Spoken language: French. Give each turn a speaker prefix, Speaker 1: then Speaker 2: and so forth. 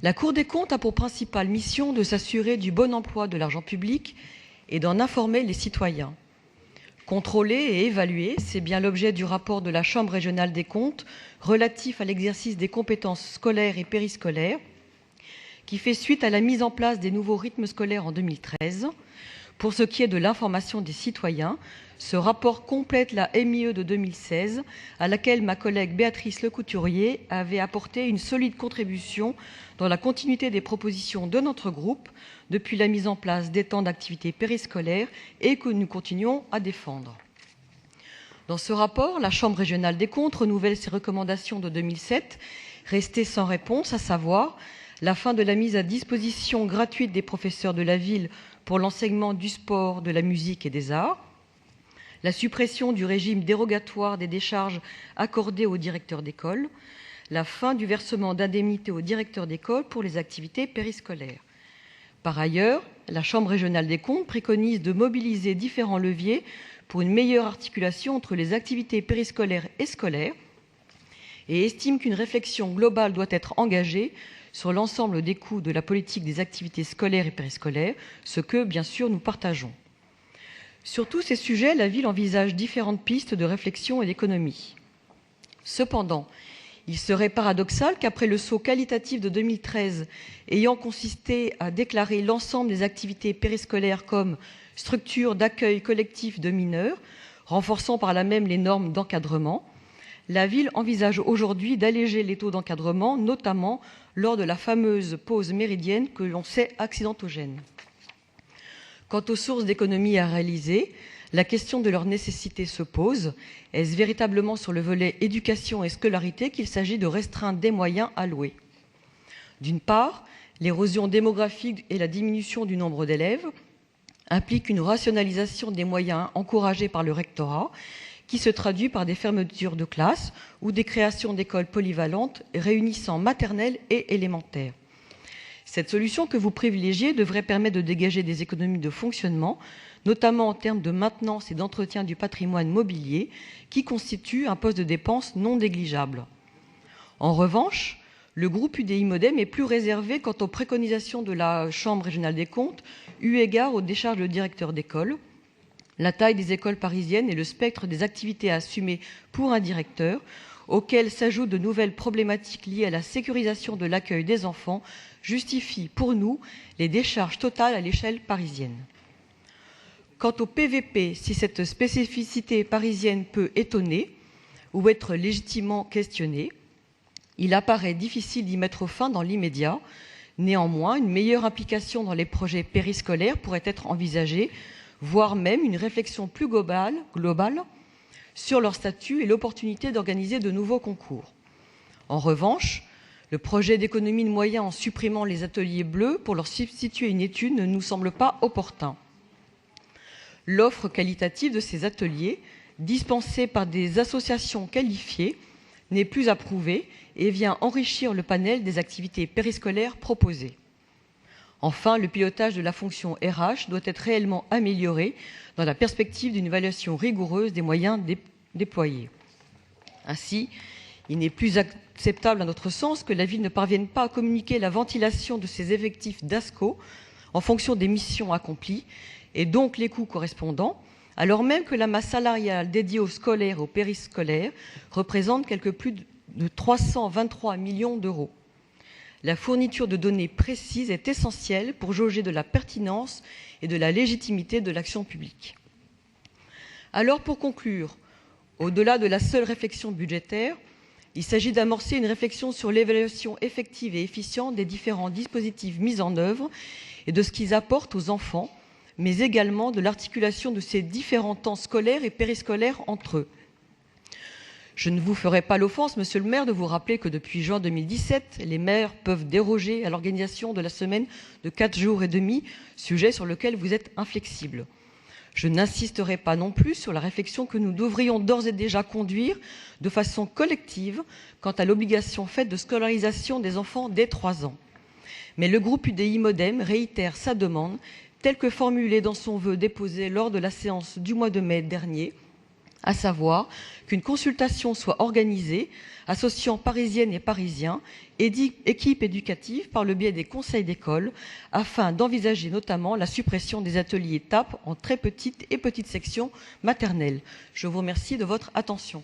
Speaker 1: La Cour des comptes a pour principale mission de s'assurer du bon emploi de l'argent public et d'en informer les citoyens. Contrôler et évaluer, c'est bien l'objet du rapport de la Chambre régionale des comptes relatif à l'exercice des compétences scolaires et périscolaires, qui fait suite à la mise en place des nouveaux rythmes scolaires en 2013. Pour ce qui est de l'information des citoyens, ce rapport complète la MIE de 2016, à laquelle ma collègue Béatrice Lecouturier avait apporté une solide contribution dans la continuité des propositions de notre groupe depuis la mise en place des temps d'activité périscolaire et que nous continuons à défendre. Dans ce rapport, la Chambre régionale des comptes renouvelle ses recommandations de 2007, restées sans réponse, à savoir la fin de la mise à disposition gratuite des professeurs de la ville pour l'enseignement du sport, de la musique et des arts, la suppression du régime dérogatoire des décharges accordées aux directeurs d'école, la fin du versement d'indemnités aux directeurs d'école pour les activités périscolaires. Par ailleurs, la Chambre régionale des comptes préconise de mobiliser différents leviers pour une meilleure articulation entre les activités périscolaires et scolaires et estime qu'une réflexion globale doit être engagée sur l'ensemble des coûts de la politique des activités scolaires et périscolaires, ce que, bien sûr, nous partageons. Sur tous ces sujets, la ville envisage différentes pistes de réflexion et d'économie. Cependant, il serait paradoxal qu'après le saut qualitatif de 2013, ayant consisté à déclarer l'ensemble des activités périscolaires comme structure d'accueil collectif de mineurs, renforçant par là même les normes d'encadrement, la ville envisage aujourd'hui d'alléger les taux d'encadrement, notamment lors de la fameuse pause méridienne que l'on sait accidentogène. Quant aux sources d'économie à réaliser, la question de leur nécessité se pose. Est-ce véritablement sur le volet éducation et scolarité qu'il s'agit de restreindre des moyens alloués ? D'une part, l'érosion démographique et la diminution du nombre d'élèves impliquent une rationalisation des moyens encouragés par le rectorat, qui se traduit par des fermetures de classes ou des créations d'écoles polyvalentes réunissant maternelle et élémentaire. Cette solution que vous privilégiez devrait permettre de dégager des économies de fonctionnement, notamment en termes de maintenance et d'entretien du patrimoine mobilier, qui constitue un poste de dépense non négligeable. En revanche, le groupe UDI Modem est plus réservé quant aux préconisations de la Chambre régionale des comptes, eu égard aux décharges de directeurs d'école, la taille des écoles parisiennes et le spectre des activités à assumer pour un directeur, auxquelles s'ajoutent de nouvelles problématiques liées à la sécurisation de l'accueil des enfants, justifient pour nous les décharges totales à l'échelle parisienne. Quant au PVP, si cette spécificité parisienne peut étonner ou être légitimement questionnée, il apparaît difficile d'y mettre fin dans l'immédiat. Néanmoins, une meilleure implication dans les projets périscolaires pourrait être envisagée, voire même une réflexion plus globale sur leur statut et l'opportunité d'organiser de nouveaux concours. En revanche, le projet d'économie de moyens en supprimant les ateliers bleus pour leur substituer une étude ne nous semble pas opportun. L'offre qualitative de ces ateliers, dispensés par des associations qualifiées, n'est plus approuvée et vient enrichir le panel des activités périscolaires proposées. Enfin, le pilotage de la fonction RH doit être réellement amélioré dans la perspective d'une évaluation rigoureuse des moyens déployés. Ainsi, il n'est plus acceptable à notre sens que la ville ne parvienne pas à communiquer la ventilation de ses effectifs d'ASCO en fonction des missions accomplies et donc les coûts correspondants, alors même que la masse salariale dédiée aux scolaires et aux périscolaires représente quelque plus de 323 millions d'euros. La fourniture de données précises est essentielle pour jauger de la pertinence et de la légitimité de l'action publique. Alors, pour conclure, au-delà de la seule réflexion budgétaire, il s'agit d'amorcer une réflexion sur l'évaluation effective et efficiente des différents dispositifs mis en œuvre et de ce qu'ils apportent aux enfants, mais également de l'articulation de ces différents temps scolaires et périscolaires entre eux. Je ne vous ferai pas l'offense, monsieur le maire, de vous rappeler que depuis juin 2017, les maires peuvent déroger à l'organisation de la semaine de 4 jours et demi, sujet sur lequel vous êtes inflexible. Je n'insisterai pas non plus sur la réflexion que nous devrions d'ores et déjà conduire de façon collective quant à l'obligation faite de scolarisation des enfants dès 3 ans. Mais le groupe UDI Modem réitère sa demande, telle que formulée dans son vœu déposé lors de la séance du mois de mai dernier, à savoir qu'une consultation soit organisée associant Parisiennes et Parisiens et équipes éducatives par le biais des conseils d'école, afin d'envisager notamment la suppression des ateliers TAP en très petites et petites sections maternelles. Je vous remercie de votre attention.